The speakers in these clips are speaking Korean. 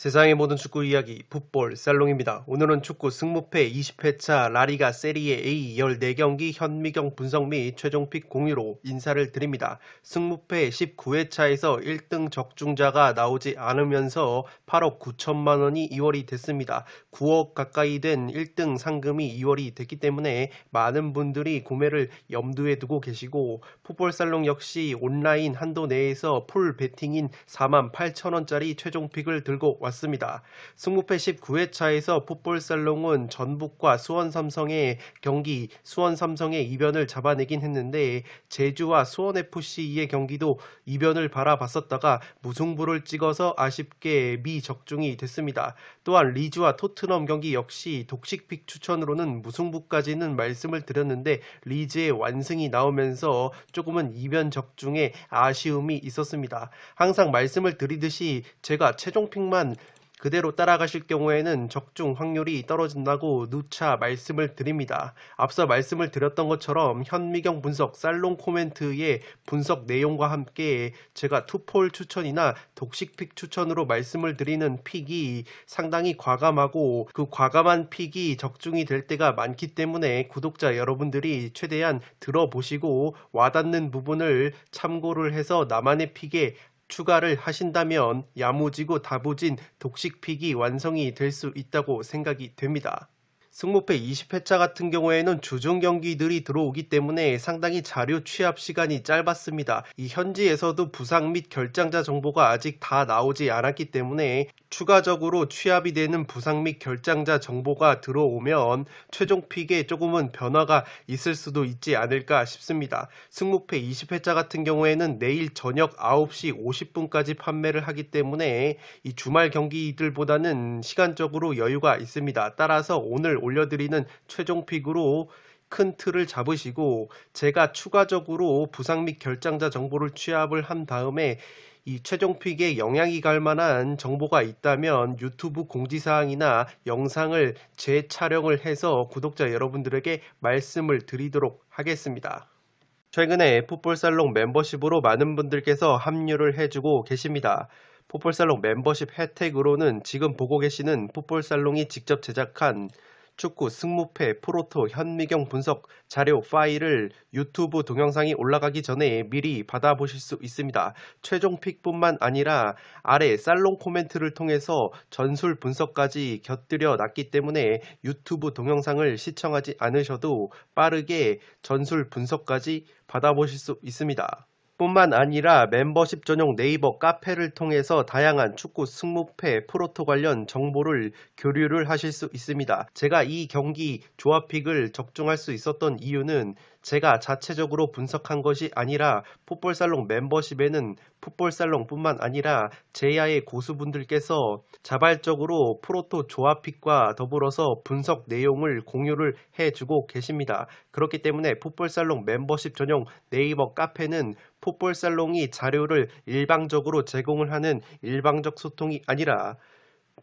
세상의 모든 축구 이야기 풋볼 살롱입니다. 오늘은 축구 승무패 20회차 라리가 세리에 A 14경기 현미경 분석 및 최종픽 공유로 인사를 드립니다. 승무패 19회차에서 1등 적중자가 나오지 않으면서 8억 9천만 원이 이월이 됐습니다. 9억 가까이 된 1등 상금이 이월이 됐기 때문에 많은 분들이 구매를 염두에 두고 계시고, 풋볼 살롱 역시 온라인 한도 내에서 풀 베팅인 4만 8천 원짜리 최종픽을 들고 왔습니다. 승무패 19회차에서 풋볼살롱은 전북과 수원삼성의 경기, 수원삼성의 이변을 잡아내긴 했는데, 제주와 수원FC의 경기도 이변을 바라봤었다가 무승부를 찍어서 아쉽게 미적중이 됐습니다. 또한 리즈와 토트넘 경기 역시 독식픽 추천으로는 무승부까지는 말씀을 드렸는데, 리즈의 완승이 나오면서 조금은 이변 적중에 아쉬움이 있었습니다. 항상 말씀을 드리듯이 제가 최종픽만 그대로 따라가실 경우에는 적중 확률이 떨어진다고 누차 말씀을 드립니다. 앞서 말씀을 드렸던 것처럼 현미경 분석 살롱 코멘트의 분석 내용과 함께 제가 투폴 추천이나 독식픽 추천으로 말씀을 드리는 픽이 상당히 과감하고, 그 과감한 픽이 적중이 될 때가 많기 때문에 구독자 여러분들이 최대한 들어보시고 와닿는 부분을 참고를 해서 나만의 픽에 추가를 하신다면 야무지고 다부진 독식픽이 완성이 될 수 있다고 생각이 됩니다. 승무패 20회차 같은 경우에는 주중 경기들이 들어오기 때문에 상당히 자료 취합 시간이 짧았습니다. 이 현지에서도 부상 및 결장자 정보가 아직 다 나오지 않았기 때문에 추가적으로 취합이 되는 부상 및 결장자 정보가 들어오면 최종 픽에 조금은 변화가 있을 수도 있지 않을까 싶습니다. 승무패 20회차 같은 경우에는 내일 저녁 9시 50분까지 판매를 하기 때문에 이 주말 경기들보다는 시간적으로 여유가 있습니다. 따라서 오늘 올려드리는 최종 픽으로 큰 틀을 잡으시고, 제가 추가적으로 부상 및 결장자 정보를 취합을 한 다음에 이 최종 픽에 영향이 갈 만한 정보가 있다면 유튜브 공지사항이나 영상을 재촬영을 해서 구독자 여러분들에게 말씀을 드리도록 하겠습니다. 최근에 풋볼살롱 멤버십으로 많은 분들께서 합류를 해주고 계십니다. 풋볼살롱 멤버십 혜택으로는 지금 보고 계시는 풋볼살롱이 직접 제작한 축구 승무패 프로토 현미경 분석 자료 파일을 유튜브 동영상이 올라가기 전에 미리 받아보실 수 있습니다. 최종 픽뿐만 아니라 아래 살롱 코멘트를 통해서 전술 분석까지 곁들여 놨기 때문에 유튜브 동영상을 시청하지 않으셔도 빠르게 전술 분석까지 받아보실 수 있습니다. 뿐만 아니라 멤버십 전용 네이버 카페를 통해서 다양한 축구 승무패 프로토 관련 정보를 교류를 하실 수 있습니다. 제가 이 경기 조합픽을 적중할 수 있었던 이유는 제가 자체적으로 분석한 것이 아니라 풋볼살롱 멤버십에는 풋볼살롱 뿐만 아니라 제야의 고수분들께서 자발적으로 프로토 조합픽과 더불어서 분석 내용을 공유를 해주고 계십니다. 그렇기 때문에 풋볼살롱 멤버십 전용 네이버 카페는 풋볼살롱이 자료를 일방적으로 제공을 하는 일방적 소통이 아니라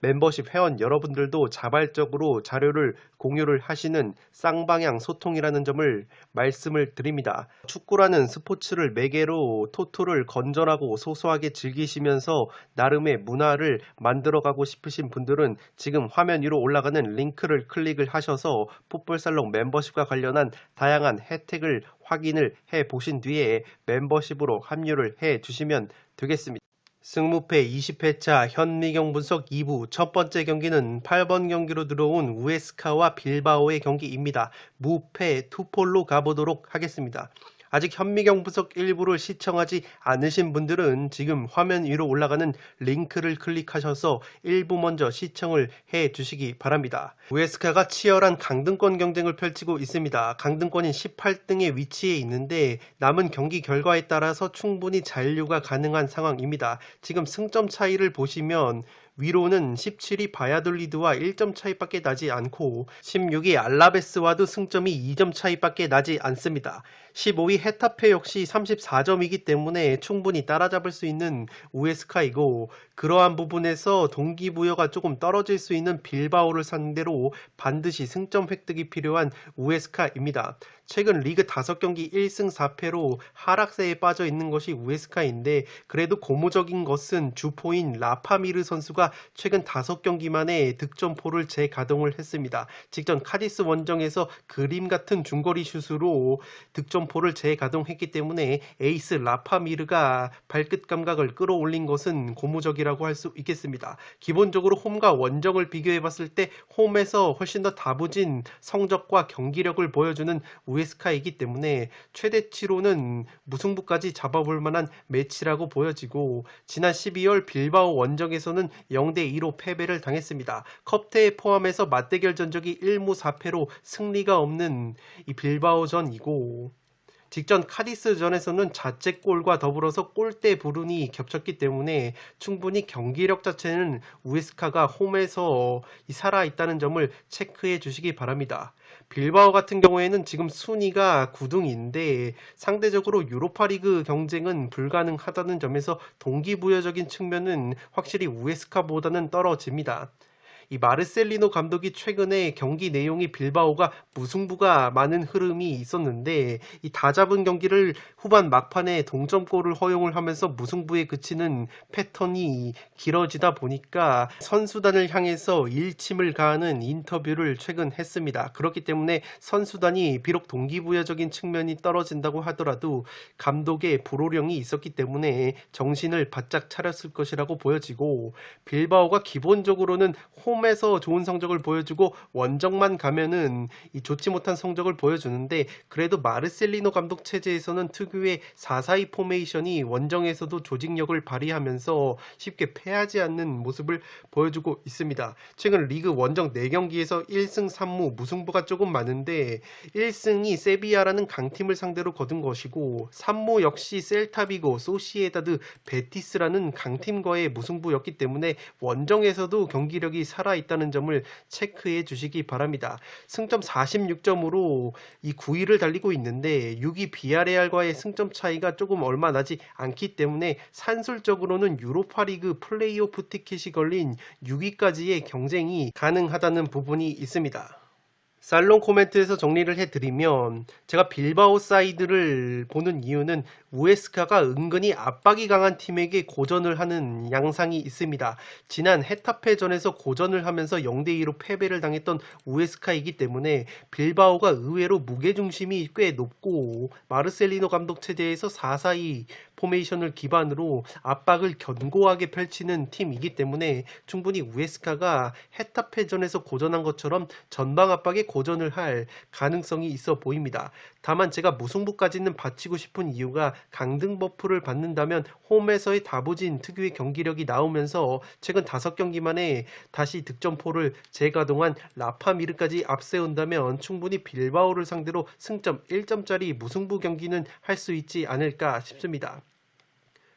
멤버십 회원 여러분들도 자발적으로 자료를 공유를 하시는 쌍방향 소통이라는 점을 말씀을 드립니다. 축구라는 스포츠를 매개로 토토를 건전하고 소소하게 즐기시면서 나름의 문화를 만들어가고 싶으신 분들은 지금 화면 위로 올라가는 링크를 클릭을 하셔서 풋볼살롱 멤버십과 관련한 다양한 혜택을 확인을 해 보신 뒤에 멤버십으로 합류를 해 주시면 되겠습니다. 승무패 20회차 현미경 분석 2부 첫 번째 경기는 8번 경기로 들어온 우에스카와 빌바오의 경기입니다. 무패 투폴로 가보도록 하겠습니다. 아직 현미경 분석 1부를 시청하지 않으신 분들은 지금 화면 위로 올라가는 링크를 클릭하셔서 1부 먼저 시청을 해 주시기 바랍니다. 우에스카가 치열한 강등권 경쟁을 펼치고 있습니다. 강등권인 18등에 위치해 있는데 남은 경기 결과에 따라서 충분히 잔류가 가능한 상황입니다. 지금 승점 차이를 보시면 위로는 17위 바야돌리드와 1점 차이밖에 나지 않고 16위 알라베스와도 승점이 2점 차이밖에 나지 않습니다. 15위 헤타페 역시 34점이기 때문에 충분히 따라잡을 수 있는 우에스카이고, 그러한 부분에서 동기부여가 조금 떨어질 수 있는 빌바오를 상대로 반드시 승점 획득이 필요한 우에스카입니다. 최근 리그 5경기 1승 4패로 하락세에 빠져 있는 것이 우에스카인데, 그래도 고무적인 것은 주포인 라파미르 선수가 빌바오가 최근 5경기 만에 득점포를 재가동을 했습니다. 직전 카디스 원정에서 그림 같은 중거리 슛으로 득점포를 재가동했기 때문에 에이스 라파미르가 발끝 감각을 끌어올린 것은 고무적이라고 할 수 있겠습니다. 기본적으로 홈과 원정을 비교해봤을 때 홈에서 훨씬 더 다부진 성적과 경기력을 보여주는 우에스카이기 때문에 최대치로는 무승부까지 잡아볼 만한 매치라고 보여지고, 지난 12월 빌바오 원정에서는 0대2로 패배를 당했습니다. 컵대회 포함해서 맞대결 전적이 1무 4패로 승리가 없는 이 빌바오전이고, 직전 카디스전에서는 자책골과 더불어서 골대 불운이 겹쳤기 때문에 충분히 경기력 자체는 우에스카가 홈에서 살아있다는 점을 체크해 주시기 바랍니다. 빌바오 같은 경우에는 지금 순위가 9등인데 상대적으로 유로파리그 경쟁은 불가능하다는 점에서 동기부여적인 측면은 확실히 우에스카보다는 떨어집니다. 이 마르셀리노 감독이 최근에 경기 내용이 빌바오가 무승부가 많은 흐름이 있었는데, 이 다잡은 경기를 후반 막판에 동점골을 허용을 하면서 무승부에 그치는 패턴이 길어지다 보니까 선수단을 향해서 일침을 가하는 인터뷰를 최근 했습니다. 그렇기 때문에 선수단이 비록 동기부여적인 측면이 떨어진다고 하더라도 감독의 불호령이 있었기 때문에 정신을 바짝 차렸을 것이라고 보여지고, 빌바오가 기본적으로는 홈에서 좋은 성적을 보여주고 원정만 가면은 이 좋지 못한 성적을 보여주는데, 그래도 마르셀리노 감독 체제에서는 특유의 4-4-2 포메이션이 원정에서도 조직력을 발휘하면서 쉽게 패하지 않는 모습을 보여주고 있습니다. 최근 리그 원정 4경기에서 1승 3무 무승부가 조금 많은데 1승이 세비야라는 강팀을 상대로 거둔 것이고, 3무 역시 셀타비고, 소시에다드, 베티스라는 강팀과의 무승부였기 때문에 원정에서도 경기력이 살아있다는 점을 체크해 주시기 바랍니다. 승점 46점으로 이 9위를 달리고 있는데 6위 비아레알과의 승점 차이가 조금 얼마 나지 않기 때문에 산술적으로는 유로파리그 플레이오프 티켓이 걸린 6위까지의 경쟁이 가능하다는 부분이 있습니다. 살롱 코멘트에서 정리를 해드리면, 제가 빌바오 사이드를 보는 이유는 우에스카가 은근히 압박이 강한 팀에게 고전을 하는 양상이 있습니다. 지난 헤타페전에서 고전을 하면서 0대2로 패배를 당했던 우에스카이기 때문에 빌바오가 의외로 무게중심이 꽤 높고 마르셀리노 감독 체제에서 4-4-2 포메이션을 기반으로 압박을 견고하게 펼치는 팀이기 때문에 충분히 우에스카가 헤타페전에서 고전한 것처럼 전방 압박에 고전을 할 가능성이 있어 보입니다. 다만 제가 무승부까지는 바치고 싶은 이유가, 강등 버프를 받는다면 홈에서의 다부진 특유의 경기력이 나오면서 최근 5경기 만에 다시 득점포를 재가동한 라파미르까지 앞세운다면 충분히 빌바오를 상대로 승점 1점짜리 무승부 경기는 할 수 있지 않을까 싶습니다.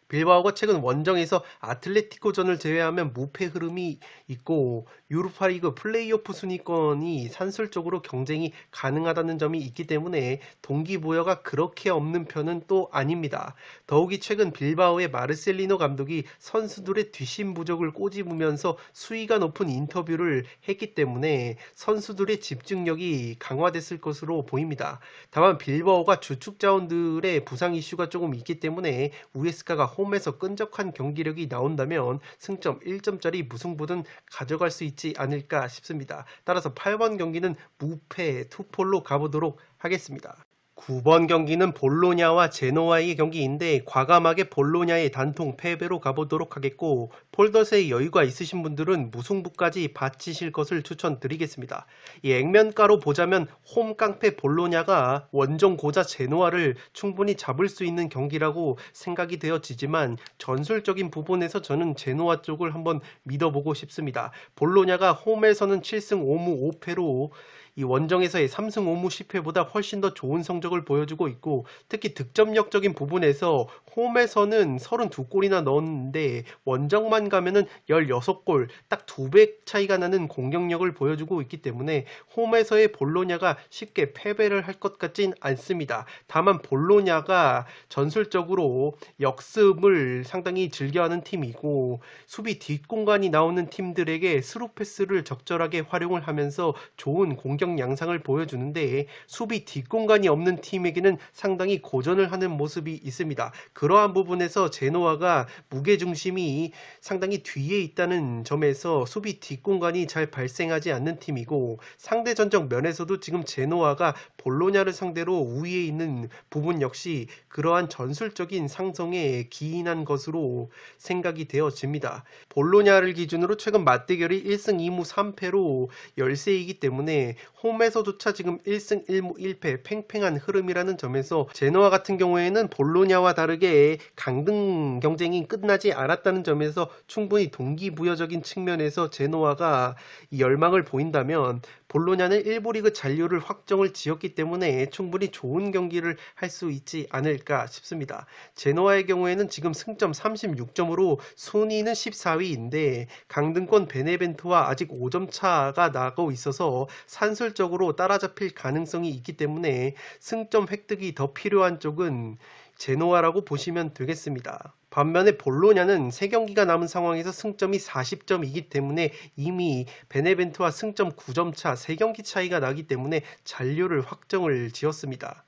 빌바오가 최근 원정에서 아틀레티코전을 제외하면 무패 흐름이 있고 유로파리그 플레이오프 순위권이 산술적으로 경쟁이 가능하다는 점이 있기 때문에 동기부여가 그렇게 없는 편은 또 아닙니다. 더욱이 최근 빌바오의 마르셀리노 감독이 선수들의 뒷심 부족을 꼬집으면서 수위가 높은 인터뷰를 했기 때문에 선수들의 집중력이 강화됐을 것으로 보입니다. 다만 빌바오가 주축 자원들의 부상 이슈가 조금 있기 때문에 우에스카가 홈에서 끈적한 경기력이 나온다면 승점 1점짜리 무승부는 가져갈 수 있지 않을까 싶습니다. 따라서 8번 경기는 무패 투폴로 가보도록 하겠습니다. 9번 경기는 볼로냐와 제노아의 경기인데 과감하게 볼로냐의 단통 패배로 가보도록 하겠고, 폴더스의 여유가 있으신 분들은 무승부까지 바치실 것을 추천드리겠습니다. 이 액면가로 보자면 홈 깡패 볼로냐가 원정 고자 제노아를 충분히 잡을 수 있는 경기라고 생각이 되어지지만, 전술적인 부분에서 저는 제노아 쪽을 한번 믿어보고 싶습니다. 볼로냐가 홈에서는 7승 5무 5패로 이 원정에서의 3승 5무 10패보다 훨씬 더 좋은 성적을 보여주고 있고, 특히 득점력적인 부분에서 홈에서는 32골이나 넣었는데 원정만 가면은 16골, 딱 2배 차이가 나는 공격력을 보여주고 있기 때문에 홈에서의 볼로냐가 쉽게 패배를 할 것 같진 않습니다. 다만 볼로냐가 전술적으로 역습을 상당히 즐겨하는 팀이고, 수비 뒷공간이 나오는 팀들에게 스루 패스를 적절하게 활용을 하면서 좋은 공격 공격 양상을 보여주는데 수비 뒷공간이 없는 팀에게는 상당히 고전을 하는 모습이 있습니다. 그러한 부분에서 제노아가 무게중심이 상당히 뒤에 있다는 점에서 수비 뒷공간이 잘 발생하지 않는 팀이고, 상대 전적 면에서도 지금 제노아가 볼로냐를 상대로 우위에 있는 부분 역시 그러한 전술적인 상성에 기인한 것으로 생각이 되어집니다. 볼로냐를 기준으로 최근 맞대결이 1승 2무 3패로 열세이기 때문에 홈에서조차 지금 1승 1무 1패 팽팽한 흐름이라는 점에서 제노아 같은 경우에는 볼로냐와 다르게 강등 경쟁이 끝나지 않았다는 점에서 충분히 동기부여적인 측면에서 제노아가 열망을 보인다면, 볼로냐는 1부 리그 잔류를 확정을 지었기 때문에 충분히 좋은 경기를 할 수 있지 않을까 싶습니다. 제노아의 경우에는 지금 승점 36점으로 순위는 14위인데 강등권 베네벤토와 아직 5점 차가 나고 있어서 산술적으로 따라잡힐 가능성이 있기 때문에 승점 획득이 더 필요한 쪽은 제노아라고 보시면 되겠습니다. 반면에 볼로냐는 3경기가 남은 상황에서 승점이 40점이기 때문에 이미 베네벤토와 승점 9점 차 3경기 차이가 나기 때문에 잔류를 확정을 지었습니다.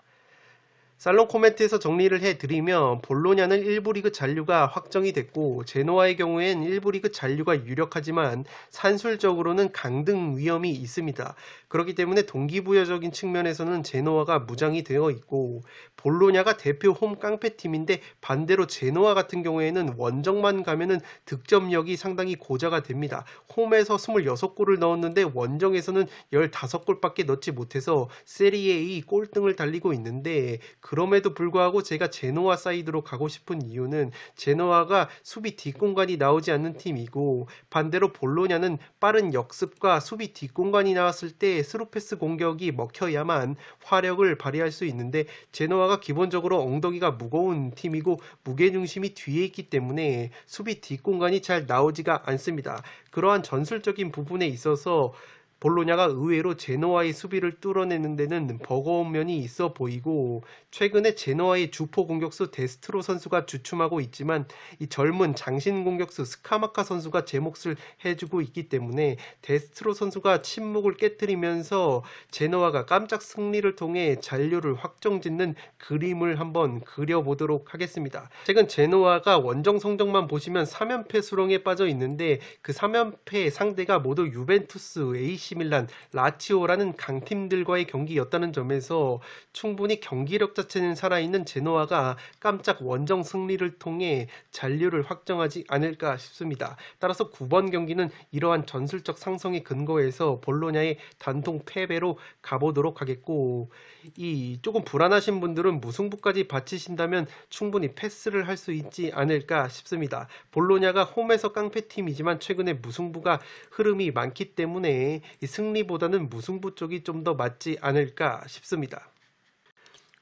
살롱 코멘트에서 정리를 해드리면, 볼로냐는 1부 리그 잔류가 확정이 됐고 제노아의 경우엔 1부 리그 잔류가 유력하지만 산술적으로는 강등 위험이 있습니다. 그렇기 때문에 동기부여적인 측면에서는 제노아가 무장이 되어 있고, 볼로냐가 대표 홈 깡패팀인데 반대로 제노아 같은 경우에는 원정만 가면은 득점력이 상당히 고자가 됩니다. 홈에서 26골을 넣었는데 원정에서는 15골밖에 넣지 못해서 세리에 A 꼴등을 달리고 있는데, 그럼에도 불구하고 제가 제노아 사이드로 가고 싶은 이유는 제노아가 수비 뒷공간이 나오지 않는 팀이고, 반대로 볼로냐는 빠른 역습과 수비 뒷공간이 나왔을 때 스루패스 공격이 먹혀야만 화력을 발휘할 수 있는데, 제노아가 기본적으로 엉덩이가 무거운 팀이고 무게중심이 뒤에 있기 때문에 수비 뒷공간이 잘 나오지가 않습니다. 그러한 전술적인 부분에 있어서 볼로냐가 의외로 제노아의 수비를 뚫어내는 데는 버거운 면이 있어 보이고, 최근에 제노아의 주포 공격수 데스트로 선수가 주춤하고 있지만 이 젊은 장신 공격수 스카마카 선수가 제 몫을 해주고 있기 때문에 데스트로 선수가 침묵을 깨뜨리면서 제노아가 깜짝 승리를 통해 잔류를 확정짓는 그림을 한번 그려보도록 하겠습니다. 최근 제노아가 원정 성적만 보시면 3연패 수렁에 빠져 있는데 그 3연패 상대가 모두 유벤투스, AC 밀란, 라치오라는 강팀들과의 경기였다는 점에서 충분히 경기력 자체는 살아있는 제노아가 깜짝 원정 승리를 통해 잔류를 확정하지 않을까 싶습니다. 따라서 9번 경기는 이러한 전술적 상성에 근거해서 볼로냐의 단통 패배로 가보도록 하겠고, 이 조금 불안하신 분들은 무승부까지 바치신다면 충분히 패스를 할 수 있지 않을까 싶습니다. 볼로냐가 홈에서 깡패팀이지만 최근에 무승부가 흐름이 많기 때문에 이 승리보다는 무승부 쪽이 좀 더 맞지 않을까 싶습니다.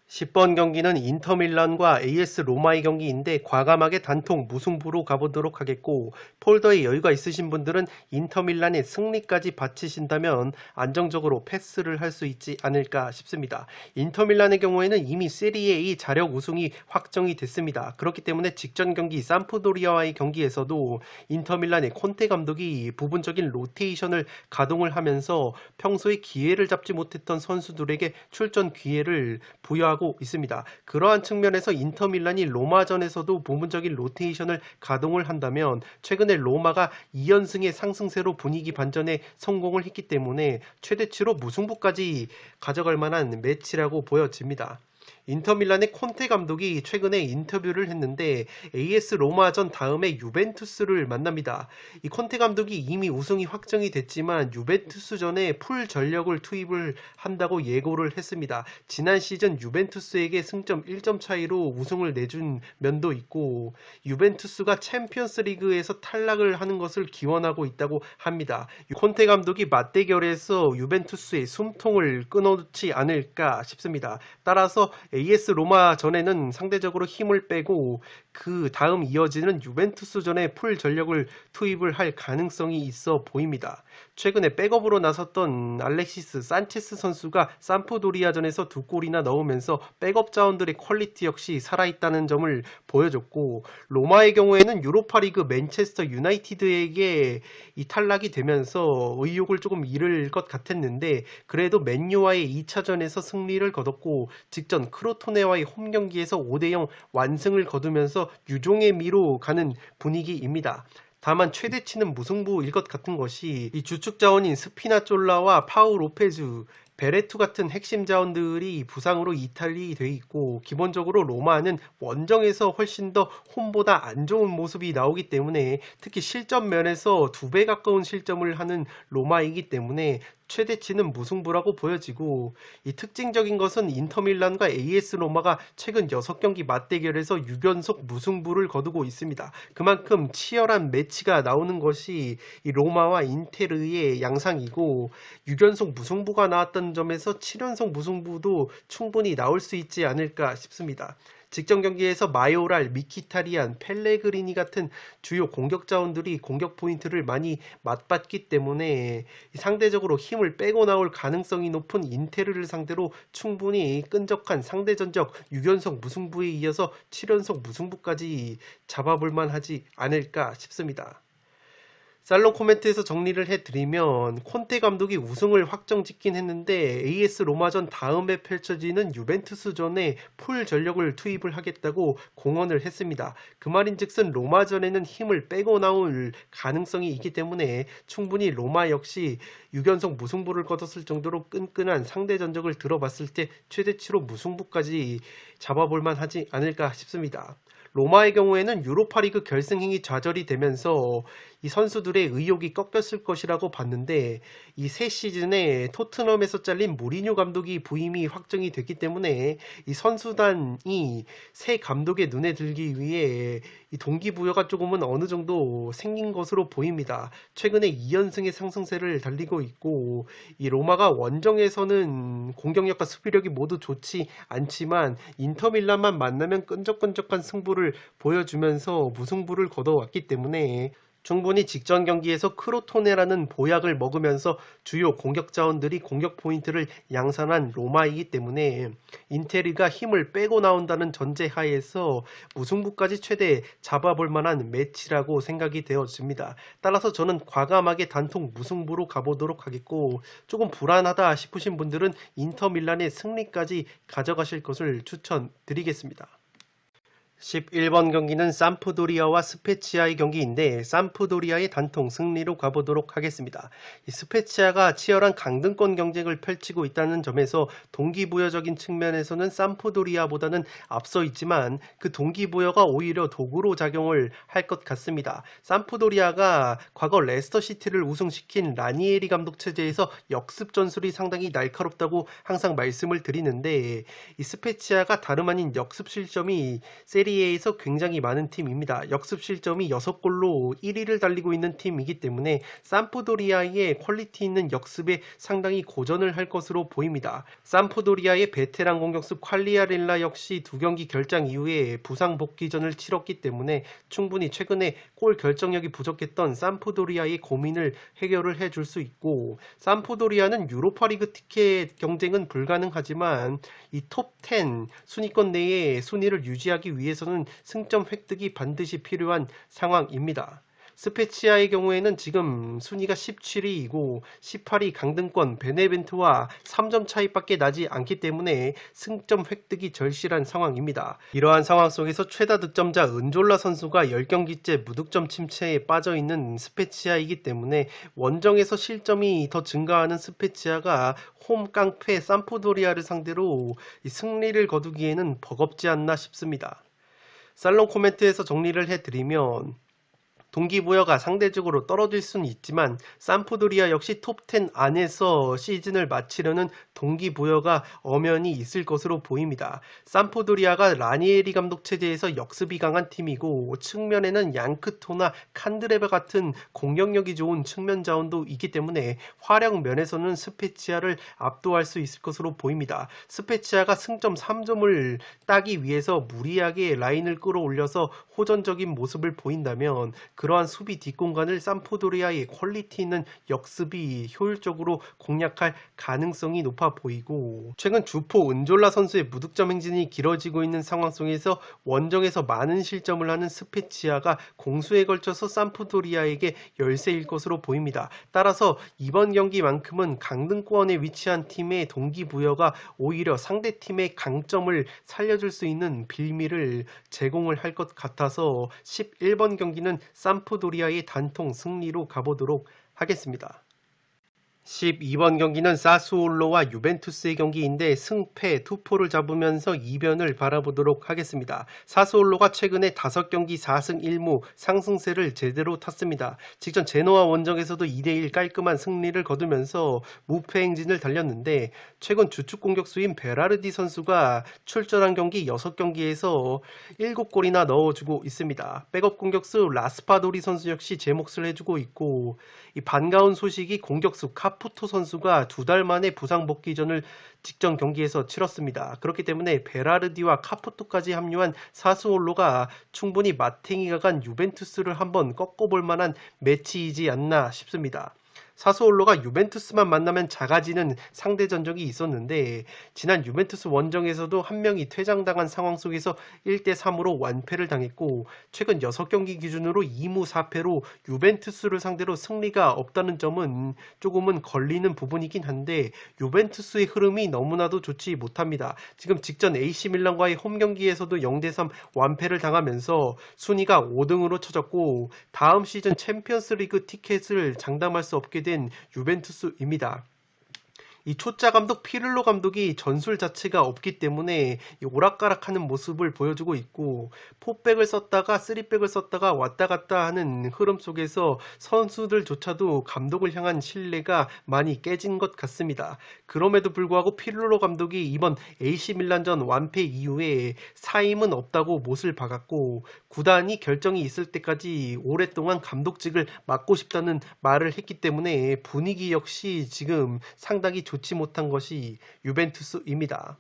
10번 경기는 인터밀란과 AS 로마의 경기인데 과감하게 단통 무승부로 가보도록 하겠고, 폴더에 여유가 있으신 분들은 인터밀란의 승리까지 바치신다면 안정적으로 패스를 할 수 있지 않을까 싶습니다. 인터밀란의 경우에는 이미 세리에 A 자력 우승이 확정이 됐습니다. 그렇기 때문에 직전 경기 삼프도리아와의 경기에서도 인터밀란의 콘테 감독이 부분적인 로테이션을 가동을 하면서 평소에 기회를 잡지 못했던 선수들에게 출전 기회를 부여하고 있습니다. 그러한 측면에서 인터밀란이 로마전에서도 부분적인 로테이션을 가동을 한다면 최근에 로마가 2연승의 상승세로 분위기 반전에 성공을 했기 때문에 최대치로 무승부까지 가져갈 만한 매치라고 보여집니다. 인터밀란의 콘테 감독이 최근에 인터뷰를 했는데 AS 로마전 다음에 유벤투스를 만납니다. 이 콘테 감독이 이미 우승이 확정이 됐지만 유벤투스전에 풀 전력을 투입을 한다고 예고를 했습니다. 지난 시즌 유벤투스에게 승점 1점 차이로 우승을 내준 면도 있고 유벤투스가 챔피언스 리그에서 탈락을 하는 것을 기원하고 있다고 합니다. 콘테 감독이 맞대결에서 유벤투스의 숨통을 끊어놓지 않을까 싶습니다. 따라서 AS 로마전에는 상대적으로 힘을 빼고 그 다음 이어지는 유벤투스전에 풀 전력을 투입을 할 가능성이 있어 보입니다. 최근에 백업으로 나섰던 알렉시스 산체스 선수가 삼프도리아전에서 2골이나 넣으면서 백업 자원들의 퀄리티 역시 살아있다는 점을 보여줬고, 로마의 경우에는 유로파리그 맨체스터 유나이티드에게 이 탈락이 되면서 의욕을 조금 잃을 것 같았는데, 그래도 맨유와의 2차전에서 승리를 거뒀고 직전 크로토네와의 홈 경기에서 5대0 완승을 거두면서 유종의 미로 가는 분위기입니다. 다만 최대치는 무승부일 것 같은 것이 이 주축 자원인 스피나졸라와 파우 로페즈, 베레투 같은 핵심 자원들이 부상으로 이탈이 돼 있고, 기본적으로 로마는 원정에서 훨씬 더 홈보다 안 좋은 모습이 나오기 때문에, 특히 실점 면에서 2배 가까운 실점을 하는 로마이기 때문에 최대치는 무승부라고 보여지고, 이 특징적인 것은 인터밀란과 AS 로마가 최근 6경기 맞대결에서 6연속 무승부를 거두고 있습니다. 그만큼 치열한 매치가 나오는 것이 이 로마와 인테르의 양상이고, 6연속 무승부가 나왔던 점에서 7연속 무승부도 충분히 나올 수 있지 않을까 싶습니다. 직전 경기에서 마요랄, 미키타리안, 펠레그리니 같은 주요 공격 자원들이 공격 포인트를 많이 맞받기 때문에 상대적으로 힘을 빼고 나올 가능성이 높은 인테르를 상대로 충분히 끈적한 상대전적 6연속 무승부에 이어서 7연속 무승부까지 잡아볼만 하지 않을까 싶습니다. 살롱 코멘트에서 정리를 해드리면, 콘테 감독이 우승을 확정짓긴 했는데 AS 로마전 다음에 펼쳐지는 유벤투스전에 풀 전력을 투입을 하겠다고 공언을 했습니다. 그 말인즉슨 로마전에는 힘을 빼고 나올 가능성이 있기 때문에 충분히 로마 역시 6연속 무승부를 거뒀을 정도로 끈끈한 상대 전적을 들어봤을 때 최대치로 무승부까지 잡아볼만 하지 않을까 싶습니다. 로마의 경우에는 유로파리그 결승행이 좌절이 되면서 이 선수들의 의욕이 꺾였을 것이라고 봤는데, 이 새 시즌에 토트넘에서 잘린 무리뉴 감독이 부임이 확정이 됐기 때문에 이 선수단이 새 감독의 눈에 들기 위해 이 동기부여가 조금은 어느 정도 생긴 것으로 보입니다. 최근에 2연승의 상승세를 달리고 있고, 이 로마가 원정에서는 공격력과 수비력이 모두 좋지 않지만 인터밀란만 만나면 끈적끈적한 승부를 보여주면서 무승부를 거둬왔기 때문에 충분히 직전 경기에서 크로토네라는 보약을 먹으면서 주요 공격 자원들이 공격 포인트를 양산한 로마이기 때문에 인테리가 힘을 빼고 나온다는 전제하에서 무승부까지 최대 잡아볼 만한 매치라고 생각이 되어집니다. 따라서 저는 과감하게 단통 무승부로 가보도록 하겠고, 조금 불안하다 싶으신 분들은 인터밀란의 승리까지 가져가실 것을 추천드리겠습니다. 11번 경기는 삼프도리아와 스페치아의 경기인데, 삼프도리아의 단통 승리로 가보도록 하겠습니다. 이 스페치아가 치열한 강등권 경쟁을 펼치고 있다는 점에서 동기부여적인 측면에서는 삼프도리아보다는 앞서 있지만, 그 동기부여가 오히려 도구로 작용을 할 것 같습니다. 삼프도리아가 과거 레스터시티를 우승시킨 라니에리 감독 체제에서 역습 전술이 상당히 날카롭다고 항상 말씀을 드리는데, 이 스페치아가 다름 아닌 역습 실점이 세리에에서 굉장히 많은 팀입니다. 역습 실점이 6골로 1위를 달리고 있는 팀이기 때문에 삼프도리아의 퀄리티 있는 역습에 상당히 고전을 할 것으로 보입니다. 삼프도리아의 베테랑 공격수 퀄리아렐라 역시 2경기 결장 이후에 부상 복귀전을 치렀기 때문에 충분히 최근에 골 결정력이 부족했던 삼프도리아의 고민을 해결을 해줄 수 있고, 삼프도리아는 유로파리그 티켓 경쟁은 불가능하지만 이 톱 10 순위권 내에 순위를 유지하기 위해서는 승점 획득이 반드시 필요한 상황입니다. 스페치아의 경우에는 지금 순위가 17위이고 18위 강등권 베네벤트와 3점 차이밖에 나지 않기 때문에 승점 획득이 절실한 상황입니다. 이러한 상황 속에서 최다 득점자 은졸라 선수가 10경기째 무득점 침체에 빠져있는 스페치아이기 때문에 원정에서 실점이 더 증가하는 스페치아가 홈 깡패 삼프도리아를 상대로 승리를 거두기에는 버겁지 않나 싶습니다. 살롱 코멘트에서 정리를 해드리면, 동기부여가 상대적으로 떨어질 수는 있지만 삼프도리아 역시 톱10 안에서 시즌을 마치려는 동기부여가 엄연히 있을 것으로 보입니다. 삼프도리아가 라니에리 감독 체제에서 역습이 강한 팀이고 측면에는 양크토나 칸드레베 같은 공격력이 좋은 측면 자원도 있기 때문에 활약 면에서는 스페치아를 압도할 수 있을 것으로 보입니다. 스페치아가 승점 3점을 따기 위해서 무리하게 라인을 끌어올려서 호전적인 모습을 보인다면 그러한 수비 뒷공간을 삼프도리아의 퀄리티 있는 역습이 효율적으로 공략할 가능성이 높아 보이고 최근 주포 은졸라 선수의 무득점 행진이 길어지고 있는 상황 속에서 원정에서 많은 실점을 하는 스페치아가 공수에 걸쳐서 삼프도리아에게 열세일 것으로 보입니다. 따라서 이번 경기만큼은 강등권에 위치한 팀의 동기부여가 오히려 상대팀의 강점을 살려줄 수 있는 빌미를 제공을 할 것 같아서 11번 경기는 삼프도리아의 단통 승리로 가보도록 하겠습니다. 12번 경기는 사스올로와 유벤투스의 경기인데 승패 투포를 잡으면서 이변을 바라보도록 하겠습니다. 사스올로가 최근에 5경기 4승 1무 상승세를 제대로 탔습니다. 직전 제노아 원정에서도 2대1 깔끔한 승리를 거두면서 무패 행진을 달렸는데 최근 주축 공격수인 베라르디 선수가 출전한 경기 6경기에서 7골이나 넣어주고 있습니다. 백업 공격수 라스파도리 선수 역시 제 몫을 해주고 있고 이 반가운 소식이 공격수 카푸토 선수가 2달 만에 부상 복귀전을 직전 경기에서 치렀습니다. 그렇기 때문에 베라르디와 카푸토까지 합류한 사스올로가 충분히 마탱이가 간 유벤투스를 한번 꺾어볼 만한 매치이지 않나 싶습니다. 사스올로가 유벤투스만 만나면 작아지는 상대 전적이 있었는데 지난 유벤투스 원정에서도 한 명이 퇴장당한 상황 속에서 1대3으로 완패를 당했고 최근 6경기 기준으로 2무 4패로 유벤투스를 상대로 승리가 없다는 점은 조금은 걸리는 부분이긴 한데 유벤투스의 흐름이 너무나도 좋지 못합니다. 지금 직전 AC밀란과의 홈경기에서도 0대3 완패를 당하면서 순위가 5등으로 쳐졌고 다음 시즌 챔피언스리그 티켓을 장담할 수 없게 된 유벤투스입니다. 이 초짜 감독 피를로 감독이 전술 자체가 없기 때문에 오락가락하는 모습을 보여주고 있고 포백을 썼다가 쓰리백을 썼다가 왔다 갔다 하는 흐름 속에서 선수들조차도 감독을 향한 신뢰가 많이 깨진 것 같습니다. 그럼에도 불구하고 피를로 감독이 이번 AC밀란전 완패 이후에 사임은 없다고 못을 박았고 구단이 결정이 있을 때까지 오랫동안 감독직을 맡고 싶다는 말을 했기 때문에 분위기 역시 지금 상당히 좋지 못한 것이 유벤투스입니다.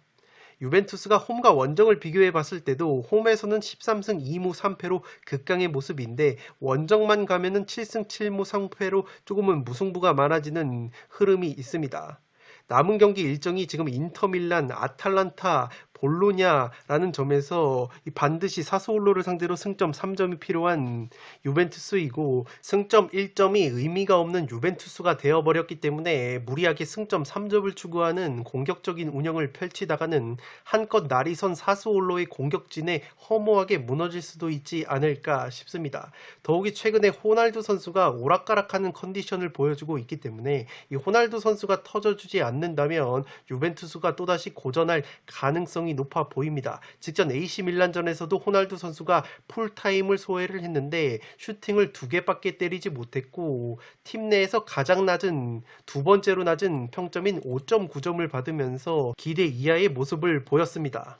유벤투스가 홈과 원정을 비교해 봤을 때도 홈에서는 13승 2무 3패로 극강의 모습인데 원정만 가면은 7승 7무 3패로 조금은 무승부가 많아지는 흐름이 있습니다. 남은 경기 일정이 지금 인터밀란, 아탈란타, 볼로냐라는 점에서 반드시 사스올로를 상대로 승점 3점이 필요한 유벤투스이고 승점 1점이 의미가 없는 유벤투스가 되어버렸기 때문에 무리하게 승점 3점을 추구하는 공격적인 운영을 펼치다가는 한껏 날이 선 사스올로의 공격진에 허무하게 무너질 수도 있지 않을까 싶습니다. 더욱이 최근에 호날두 선수가 오락가락하는 컨디션을 보여주고 있기 때문에 이 호날두 선수가 터져주지 않는다면 유벤투스가 또다시 고전할 가능성이 높아 보입니다. 직전 AC밀란전에서도 호날두 선수가 풀타임을 소화를 했는데 슈팅을 2개밖에 때리지 못했고 팀 내에서 가장 낮은 두 번째로 낮은 평점인 5.9점을 받으면서 기대 이하의 모습을 보였습니다.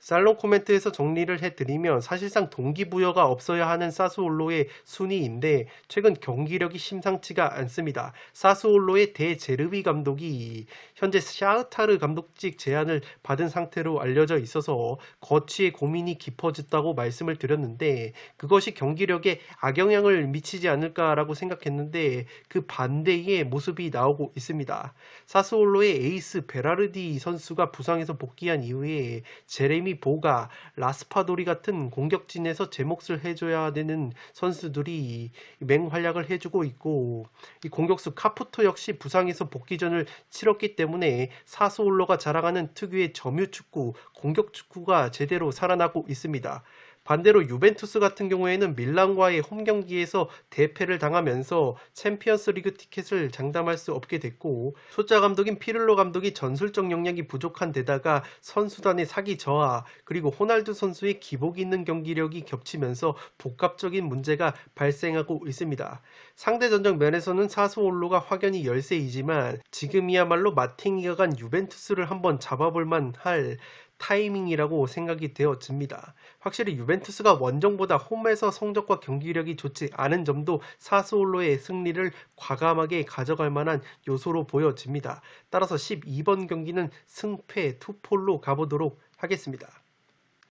살롱 코멘트에서 정리를 해드리면 사실상 동기부여가 없어야 하는 사스올로의 순위인데 최근 경기력이 심상치가 않습니다. 사스올로의 대제르비 감독이 현재 샤흐타르 감독직 제안을 받은 상태로 알려져 있어서 거취의 고민이 깊어졌다고 말씀을 드렸는데 그것이 경기력에 악영향을 미치지 않을까라고 생각했는데 그 반대의 모습이 나오고 있습니다. 사스올로의 에이스 베라르디 선수가 부상에서 복귀한 이후에 제레미 보가, 라스파도리 같은 공격진에서 제 몫을 해줘야 되는 선수들이 맹활약을 해주고 있고 이 공격수 카푸토 역시 부상에서 복귀전을 치렀기 때문에 사스올로가 자랑하는 특유의 점유축구, 공격축구가 제대로 살아나고 있습니다. 반대로 유벤투스 같은 경우에는 밀란과의 홈 경기에서 대패를 당하면서 챔피언스 리그 티켓을 장담할 수 없게 됐고, 소자 감독인 피를로 감독이 전술적 역량이 부족한 데다가 선수단의 사기 저하, 그리고 호날두 선수의 기복 있는 경기력이 겹치면서 복합적인 문제가 발생하고 있습니다. 상대 전적 면에서는 사스올로가 확연히 열세이지만 지금이야말로 마탱이가 간 유벤투스를 한번 잡아볼만 할 타이밍이라고 생각이 되어집니다. 확실히 유벤투스가 원정보다 홈에서 성적과 경기력이 좋지 않은 점도 사스올로의 승리를 과감하게 가져갈 만한 요소로 보여집니다. 따라서 12번 경기는 승패 투폴로 가보도록 하겠습니다.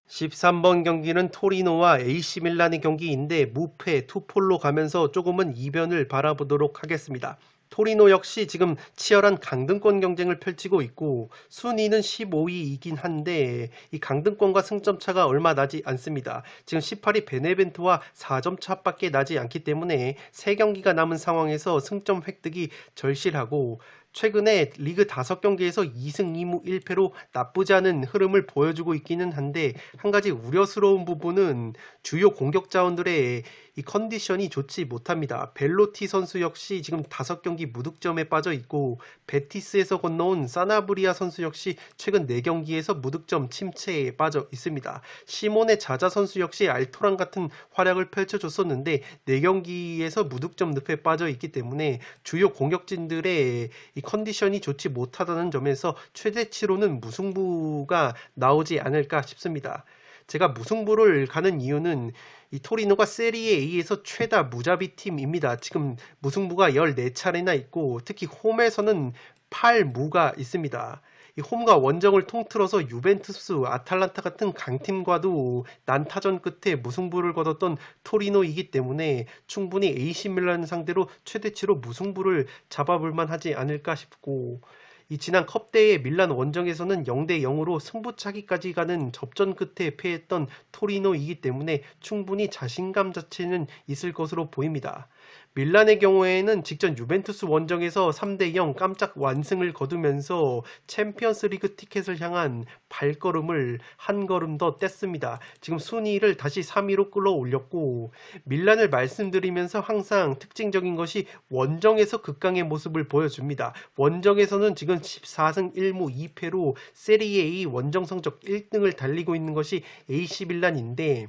13번 경기는 토리노와 AC밀란의 경기인데 무패 투폴로 가면서 조금은 이변을 바라보도록 하겠습니다. 토리노 역시 지금 치열한 강등권 경쟁을 펼치고 있고 순위는 15위이긴 한데 이 강등권과 승점 차가 얼마 나지 않습니다. 지금 18위 베네벤토와 4점 차밖에 나지 않기 때문에 3경기가 남은 상황에서 승점 획득이 절실하고 최근에 리그 5경기에서 2승 2무 1패로 나쁘지 않은 흐름을 보여주고 있기는 한데 한 가지 우려스러운 부분은 주요 공격 자원들의 이 컨디션이 좋지 못합니다. 벨로티 선수 역시 지금 5경기 무득점에 빠져 있고 베티스에서 건너온 사나브리아 선수 역시 최근 4경기에서 무득점 침체에 빠져 있습니다. 시몬의 자자 선수 역시 알토란 같은 활약을 펼쳐줬었는데 4경기에서 무득점 늪에 빠져 있기 때문에 주요 공격진들의 이 컨디션이 좋지 못하다는 점에서 최대치로는 무승부가 나오지 않을까 싶습니다. 제가 무승부를 가는 이유는 이 토리노가 세리에 A에서 최다 무자비 팀입니다. 지금 무승부가 14차례나 있고 특히 홈에서는 8무가 있습니다. 이 홈과 원정을 통틀어서 유벤투스, 아탈란타 같은 강팀과도 난타전 끝에 무승부를 거뒀던 토리노이기 때문에 충분히 AC밀란 상대로 최대치로 무승부를 잡아볼 만하지 않을까 싶고 이 지난 컵대회 밀란 원정에서는 0대0으로 승부차기까지 가는 접전 끝에 패했던 토리노이기 때문에 충분히 자신감 자체는 있을 것으로 보입니다. 밀란의 경우에는 직전 유벤투스 원정에서 3대0 깜짝 완승을 거두면서 챔피언스 리그 티켓을 향한 발걸음을 한 걸음 더 뗐습니다. 지금 순위를 다시 3위로 끌어올렸고 밀란을 말씀드리면서 항상 특징적인 것이 원정에서 극강의 모습을 보여줍니다. 원정에서는 지금 14승 1무 2패로 세리에 A 원정 성적 1등을 달리고 있는 것이 AC밀란인데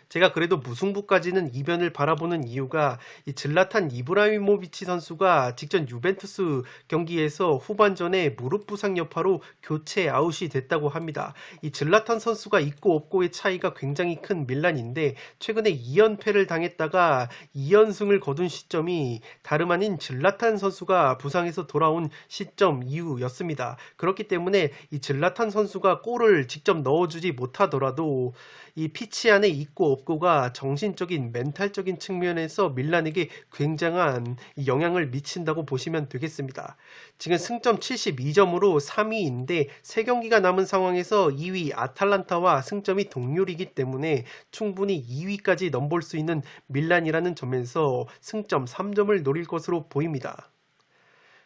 제가 그래도 무승부까지는 이변을 바라보는 이유가 이 질라탄 이브라히모비치 선수가 직전 유벤투스 경기에서 후반전에 무릎 부상 여파로 교체 아웃이 됐다고 합니다. 이 질라탄 선수가 있고 없고의 차이가 굉장히 큰 밀란인데 최근에 2연패를 당했다가 2연승을 거둔 시점이 다름 아닌 질라탄 선수가 부상에서 돌아온 시점 이후였습니다. 그렇기 때문에 이 질라탄 선수가 골을 직접 넣어주지 못하더라도 이 피치 안에 있고 없고가 정신적인 멘탈적인 측면에서 밀란에게 굉장한 영향을 미친다고 보시면 되겠습니다. 지금 승점 72점으로 3위인데 3경기가 남은 상황에서 2위 아탈란타와 승점이 동률이기 때문에 충분히 2위까지 넘볼 수 있는 밀란이라는 점에서 승점 3점을 노릴 것으로 보입니다.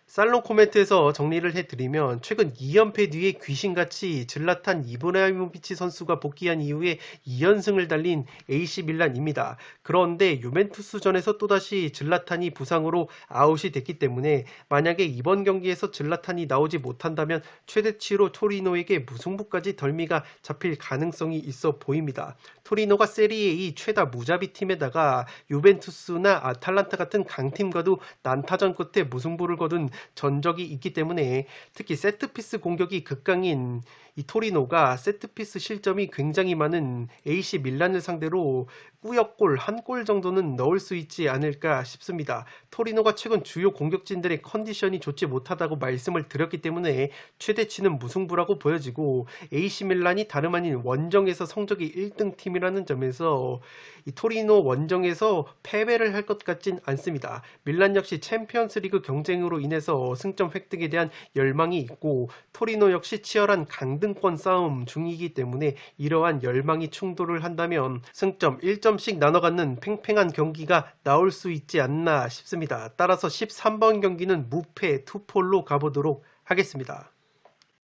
살롱 코멘트에서 정리를 해드리면 최근 2연패 뒤에 귀신같이 질라탄 이브라히모비치 선수가 복귀한 이후에 2연승을 달린 AC밀란입니다. 그런데 유벤투스전에서 또다시 질라탄이 부상으로 아웃이 됐기 때문에 만약에 이번 경기에서 질라탄이 나오지 못한다면 최대치로 토리노에게 무승부까지 덜미가 잡힐 가능성이 있어 보입니다. 토리노가 세리에 A 최다 무자비 팀에다가 유벤투스나 아탈란타 같은 강팀과도 난타전 끝에 무승부를 거둔 전적이 있기 때문에 특히 세트피스 공격이 극강인 이 토리노가 세트피스 실점이 굉장히 많은 AC 밀란을 상대로 꾸역골 한 골 정도는 넣을 수 있지 않을까 싶습니다. 토리노가 최근 주요 공격진들의 컨디션이 좋지 못하다고 말씀을 드렸기 때문에 최대치는 무승부라고 보여지고 AC 밀란이 다름 아닌 원정에서 성적이 1등 팀이라는 점에서 이 토리노 원정에서 패배를 할 것 같진 않습니다. 밀란 역시 챔피언스 리그 경쟁으로 인해서 승점 획득에 대한 열망이 있고 토리노 역시 치열한 강등권 싸움 중이기 때문에 이러한 열망이 충돌을 한다면 승점 1점씩 나눠 갖는 팽팽한 경기가 나올 수 있지 않나 싶습니다. 따라서 13번 경기는 무패 투폴로 가보도록 하겠습니다.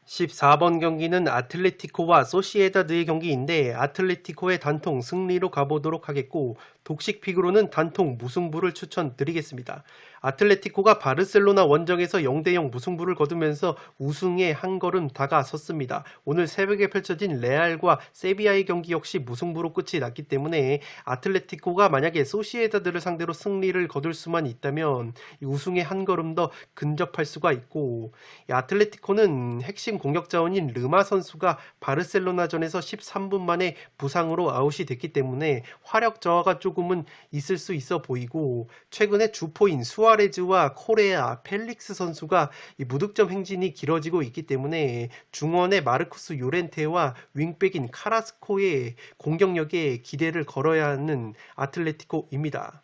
14번 경기는 아틀레티코와 소시에다드의 경기인데 아틀레티코의 단통 승리로 가보도록 하겠고 독식픽으로는 단통 무승부를 추천드리겠습니다. 아틀레티코가 바르셀로나 원정에서 0대0 무승부를 거두면서 우승에 한 걸음 다가섰습니다. 오늘 새벽에 펼쳐진 레알과 세비야의 경기 역시 무승부로 끝이 났기 때문에 아틀레티코가 만약에 소시에다드를 상대로 승리를 거둘 수만 있다면 우승에 한 걸음 더 근접할 수가 있고 이 아틀레티코는 핵심 공격 자원인 르마 선수가 바르셀로나전에서 13분 만에 부상으로 아웃이 됐기 때문에 화력 저하가 조금은 있을 수 있어 보이고 최근에 주포인 수아레즈와 코레아, 펠릭스 선수가 이 무득점 행진이 길어지고 있기 때문에 중원의 마르쿠스 요렌테와 윙백인 카라스코의 공격력에 기대를 걸어야 하는 아틀레티코입니다.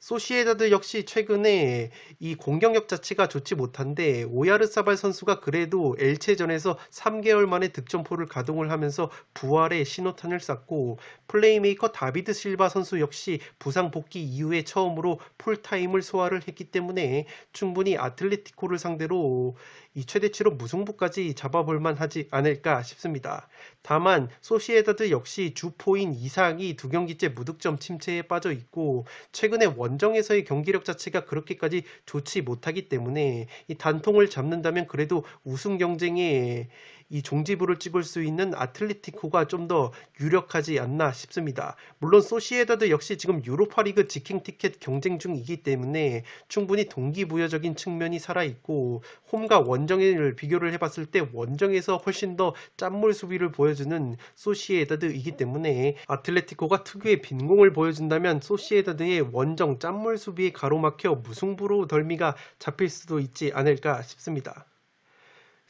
소시에다드 역시 최근에 이 공격력 자체가 좋지 못한데 오야르사발 선수가 그래도 엘체전에서 3개월 만에 득점포를 가동을 하면서 부활의 신호탄을 쐈고 플레이메이커 다비드 실바 선수 역시 부상 복귀 이후에 처음으로 풀타임을 소화를 했기 때문에 충분히 아틀레티코를 상대로 이 최대치로 무승부까지 잡아볼만 하지 않을까 싶습니다. 다만 소시에다드 역시 주포인 이상이 두 경기째 무득점 침체에 빠져 있고 최근에 원정에서의 경기력 자체가 그렇게까지 좋지 못하기 때문에 이 단통을 잡는다면 그래도 우승 경쟁에 이 종지부를 찍을 수 있는 아틀레티코가 좀 더 유력하지 않나 싶습니다. 물론 소시에다드 역시 지금 유로파리그 직행 티켓 경쟁 중이기 때문에 충분히 동기부여적인 측면이 살아있고 홈과 원정을 비교를 해봤을 때 원정에서 훨씬 더 짠물 수비를 보여주는 소시에다드이기 때문에 아틀레티코가 특유의 빈공을 보여준다면 소시에다드의 원정 짠물 수비에 가로막혀 무승부로 덜미가 잡힐 수도 있지 않을까 싶습니다.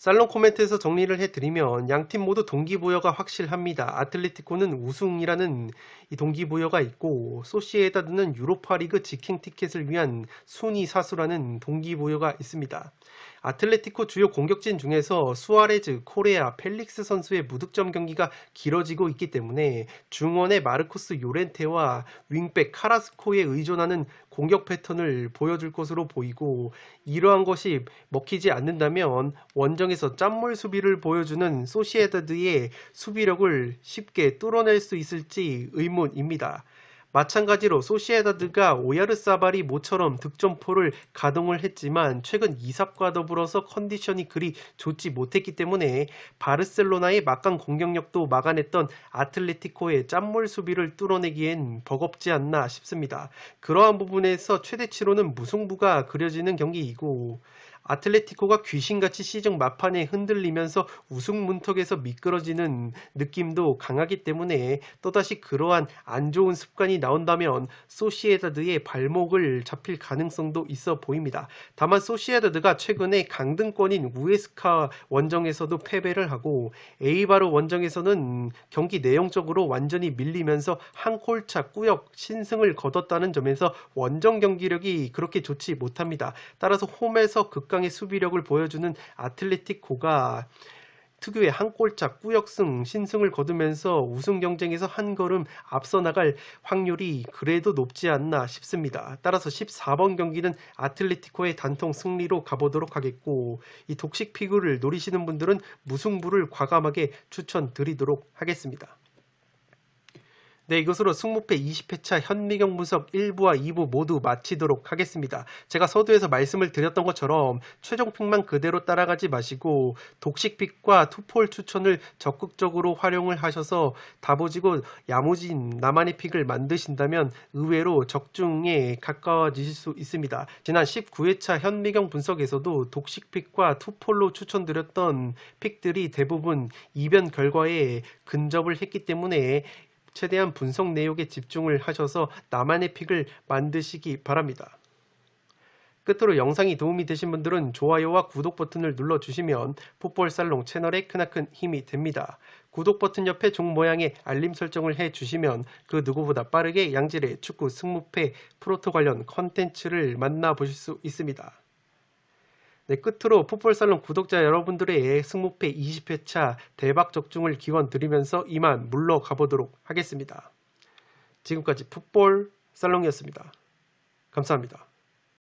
살롱 코멘트에서 정리를 해드리면 양팀 모두 동기부여가 확실합니다. 아틀레티코는 우승이라는 이 동기부여가 있고 소시에다드는 유로파리그 직행 티켓을 위한 순위 사수라는 동기부여가 있습니다. 아틀레티코 주요 공격진 중에서 수아레즈, 코레아, 펠릭스 선수의 무득점 경기가 길어지고 있기 때문에 중원의 마르코스 요렌테와 윙백 카라스코에 의존하는 공격 패턴을 보여줄 것으로 보이고 이러한 것이 먹히지 않는다면 원정에서 짠물 수비를 보여주는 소시에다드의 수비력을 쉽게 뚫어낼 수 있을지 의문입니다. 마찬가지로 소시에다드가 오야르사발이 모처럼 득점포를 가동을 했지만 최근 이삭과 더불어서 컨디션이 그리 좋지 못했기 때문에 바르셀로나의 막강 공격력도 막아냈던 아틀레티코의 짠물 수비를 뚫어내기엔 버겁지 않나 싶습니다. 그러한 부분에서 최대치로는 무승부가 그려지는 경기이고 아틀레티코가 귀신같이 시즌 막판에 흔들리면서 우승 문턱에서 미끄러지는 느낌도 강하기 때문에 또다시 그러한 안 좋은 습관이 나온다면 소시에다드의 발목을 잡힐 가능성도 있어 보입니다. 다만 소시에다드가 최근에 강등권인 우에스카 원정에서도 패배를 하고 에이바르 원정에서는 경기 내용적으로 완전히 밀리면서 한 골차 꾸역 신승을 거뒀다는 점에서 원정 경기력이 그렇게 좋지 못합니다. 따라서 홈에서 극강의 수비력을 보여주는 아틀레티코가 특유의 한 골차 꾸역승 신승을 거두면서 우승 경쟁에서 한 걸음 앞서 나갈 확률이 그래도 높지 않나 싶습니다. 따라서 14번 경기는 아틀레티코의 단통 승리로 가보도록 하겠고 이 독식 피구를 노리시는 분들은 무승부를 과감하게 추천드리도록 하겠습니다. 네, 이것으로 승무패 20회차 현미경 분석 1부와 2부 모두 마치도록 하겠습니다. 제가 서두에서 말씀을 드렸던 것처럼 최종픽만 그대로 따라가지 마시고 독식픽과 투폴 추천을 적극적으로 활용을 하셔서 다보지고 야무진 나만의 픽을 만드신다면 의외로 적중에 가까워지실 수 있습니다. 지난 19회차 현미경 분석에서도 독식픽과 투폴로 추천드렸던 픽들이 대부분 이변 결과에 근접을 했기 때문에 최대한 분석 내용에 집중을 하셔서 나만의 픽을 만드시기 바랍니다. 끝으로 영상이 도움이 되신 분들은 좋아요와 구독 버튼을 눌러주시면 풋볼살롱 채널에 크나큰 힘이 됩니다. 구독 버튼 옆에 종 모양의 알림 설정을 해주시면 그 누구보다 빠르게 양질의 축구 승무패 프로토 관련 컨텐츠를 만나보실 수 있습니다. 네, 끝으로 풋볼살롱 구독자 여러분들의 승무패 20회차 대박 적중을 기원드리면서 이만 물러가 보도록 하겠습니다. 지금까지 풋볼살롱이었습니다. 감사합니다.